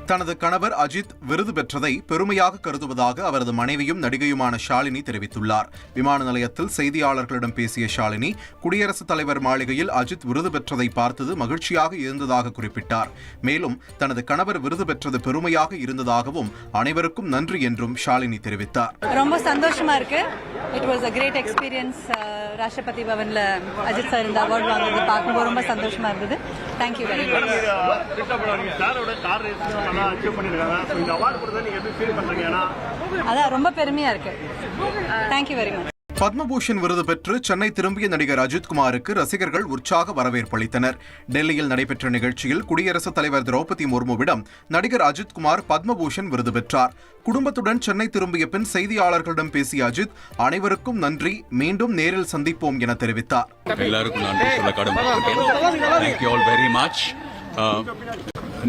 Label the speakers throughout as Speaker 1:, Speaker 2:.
Speaker 1: தனது கணவர் அஜித் விருது பெற்றதை பெருமையாக கருதுவதாக அவரது மனைவியும் நடிகையுமான ஷாலினி தெரிவித்துள்ளார். விமான நிலையத்தில் செய்தியாளர்களிடம் பேசிய ஷாலினி, குடியரசுத் தலைவர் மாளிகையில் அஜித் விருது பெற்றதை பார்த்தது மகிழ்ச்சியாக இருந்ததாக குறிப்பிட்டார். மேலும் தனது கணவர் விருது பெற்றது பெருமையாக இருந்ததாகவும் அனைவருக்கும் நன்றி என்றும் ஷாலினி தெரிவித்தார்.
Speaker 2: ரொம்ப சந்தோஷமா இருக்கு. It was a great experience. Rashtrapati பவன்ல அஜித் சார் இந்த அவார்ட் வாங்குறது பார்க்கும்போது ரொம்ப சந்தோஷமா இருந்தது. Thank you very much. அதான் ரொம்ப பெருமையா இருக்கு. Thank you very much.
Speaker 1: Padma Bhushan விருது பெற்று சென்னை திரும்பிய நடிகர் அஜித்குமாருக்கு ரசிகர்கள் உற்சாக வரவேற்பளித்தனர். டெல்லியில் நடைபெற்ற நிகழ்ச்சியில் குடியரசுத் தலைவர் திரௌபதி முர்முவிடம் நடிகர் அஜித்குமார் பத்மபூஷன் விருது பெற்றார். குடும்பத்துடன் சென்னை திரும்பிய பின் செய்தியாளர்களிடம் பேசிய அஜித், அனைவருக்கும் நன்றி, மீண்டும் நேரில் சந்திப்போம் என தெரிவித்தார்.
Speaker 3: எல்லாருக்கும் நன்றி சொல்ல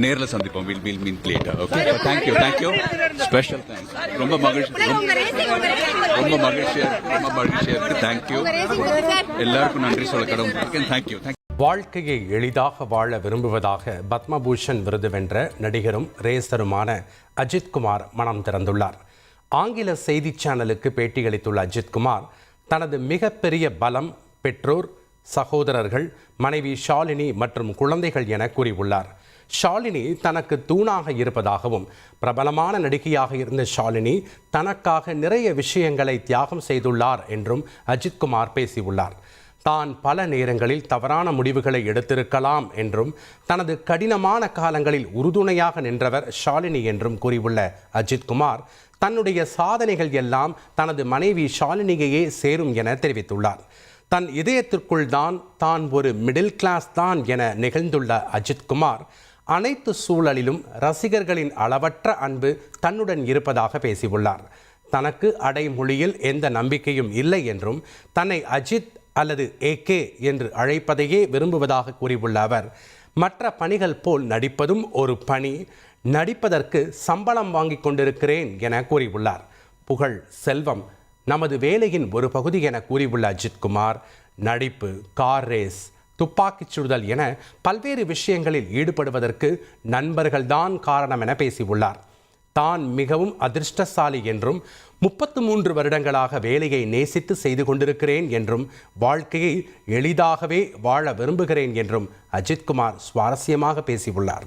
Speaker 3: நேரில் சந்திப்போம். Will meet later. Okay, thank you special thanks. ரொம்ப மகிழ்ச்சியா இருக்கு. தேங்க் யூ எல்லாருக்கும் நன்றி சொல்ல கடவுள். Thank you.
Speaker 4: வாழ்க்கையை எளிதாக வாழ விரும்புவதாக பத்மபூஷன் விருது வென்ற நடிகரும் ரேசருமான அஜித்குமார் மனம் திறந்துள்ளார். ஆங்கில செய்தி சேனலுக்கு பேட்டியளித்துள்ள அஜித்குமார், தனது மிகப்பெரிய பலம் பெற்றோர், சகோதரர்கள், மனைவி ஷாலினி மற்றும் குழந்தைகள் என கூறியுள்ளார். ஷாலினி தனக்கு தூணாக இருப்பதாகவும், பிரபலமான நடிகையாக இருந்த ஷாலினி தனக்காக நிறைய விஷயங்களை தியாகம் செய்துள்ளார் என்றும் அஜித்குமார் பேசியுள்ளார். தான் பல நேரங்களில் தவறான முடிவுகளை எடுத்திருக்கலாம் என்றும், தனது கடினமான காலங்களில் உறுதுணையாக நின்றவர் ஷாலினி என்றும் கூறியுள்ள அஜித்குமார், தன்னுடைய சாதனைகள் எல்லாம் தனது மனைவி ஷாலினியையே சேரும் என தெரிவித்துள்ளார். தன் இதயத்திற்குள் தான் ஒரு மிடில் கிளாஸ் தான் என நிகழ்ந்துள்ள அஜித்குமார், அனைத்து சூழலிலும் ரசிகர்களின் அளவற்ற அன்பு தன்னுடன் இருப்பதாக பேசியுள்ளார். தனக்கு அடைமொழியில் எந்த நம்பிக்கையும் இல்லை என்றும், தன்னை அஜித் அல்லது ஏகே என்று அழைப்பதையே விரும்புவதாக கூறியுள்ள அவர், மற்ற பணிகள் போல் நடிப்பதும் ஒரு பணி, நடிப்பதற்கு சம்பளம் வாங்கி கொண்டிருக்கிறேன் என கூறியுள்ளார். புகழ், செல்வம் நமது வேலையின் ஒரு பகுதி என கூறியுள்ள அஜித்குமார், நடிப்பு, கார் ரேஸ், துப்பாக்கிச் சுடுதல் என பல்வேறு விஷயங்களில் ஈடுபடுவதற்கு நண்பர்கள்தான் காரணம் என பேசியுள்ளார். தான் மிகவும் அதிர்ஷ்டசாலி என்றும், 33 வருடங்களாக வேலையை நேசித்து செய்து கொண்டிருக்கிறேன் என்றும், வாழ்க்கையை எளிதாகவே வாழ விரும்புகிறேன் என்றும் அஜித்குமார் சுவாரஸ்யமாக பேசியுள்ளார்.